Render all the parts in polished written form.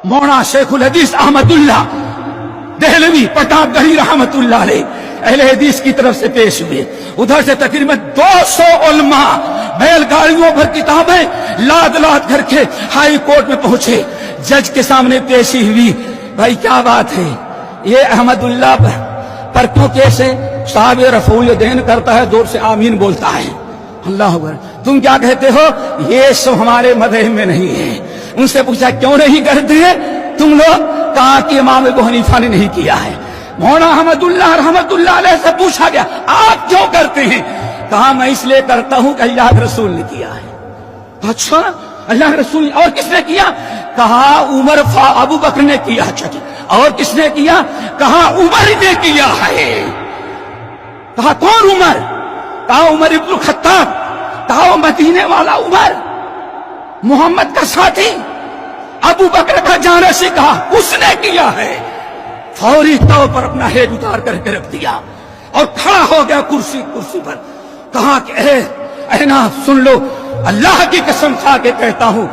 مولانا شیخ الحدیث احمد اللہ دہلوی پٹاپ گڑھی رحمت اللہ علیہ اہل حدیث کی طرف سے پیش ہوئے. ادھر سے تقریباً 200 علماء بیل گاڑیوں پر کتابیں لاد لاد کر کے ہائی کورٹ میں پہنچے. جج کے سامنے پیشی ہوئی. بھائی کیا بات ہے, یہ احمد اللہ پر کیوں کیس ہے؟ صاحب رفع الیدین کرتا ہے, دور سے آمین بولتا ہے. اللہ اکبر. تم کیا کہتے ہو؟ یہ سب ہمارے مذہب میں نہیں ہے. ان سے پوچھا کیوں نہیں کرتے ہیں تم لوگ؟ کہا کہ امام ابو حنیفہ نے نہیں کیا ہے. مولانا احمد اللہ رحمت اللہ علیہ سے پوچھا گیا آپ کیوں کرتے ہیں؟ کہا میں اس لیے کرتا ہوں کہ اللہ کے رسول نے کیا ہے. اچھا اللہ کے رسول اور کس نے کیا؟ کہا عمر ابو بکر نے کیا. اور کس نے کیا؟ کہا عمر نے کیا ہے. کہا کون عمر؟ کہا عمر ابن الخطاب. کہا وہ مدینے والا عمر, محمد کا ساتھی, ابو بکر کا جانشین. کہا اس نے کیا ہے. فوری طور پر اپنا ہیڈ اتار کر کے رکھ دیا اور کھڑا ہو گیا کرسی پر. کہا کہ اے نا سن لو, اللہ کی قسم کھا کے کہتا ہوں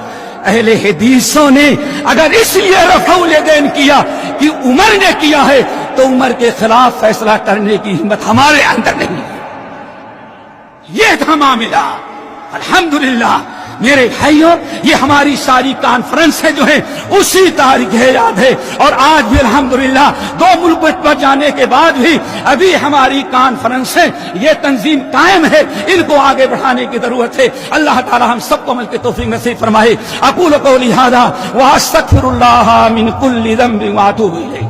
اہل حدیثوں نے اگر اس لیے رفع الیدین کیا کہ عمر نے کیا ہے تو عمر کے خلاف فیصلہ کرنے کی ہمت ہمارے اندر نہیں ہے. یہ تھا معاملہ. الحمدللہ میرے بھائیوں, یہ ہماری ساری کانفرنسیں جو ہیں اسی تاریخ ہے یاد ہے. اور آج بھی الحمدللہ 2 ملک پر جانے کے بعد بھی ابھی ہماری کانفرنسیں یہ تنظیم قائم ہے. ان کو آگے بڑھانے کی ضرورت ہے. اللہ تعالی ہم سب کو عمل کی توفیق نصیب فرمائے. اقول قولی ھذا واستغفر اللہ من کل ذنب واتوب الیہ.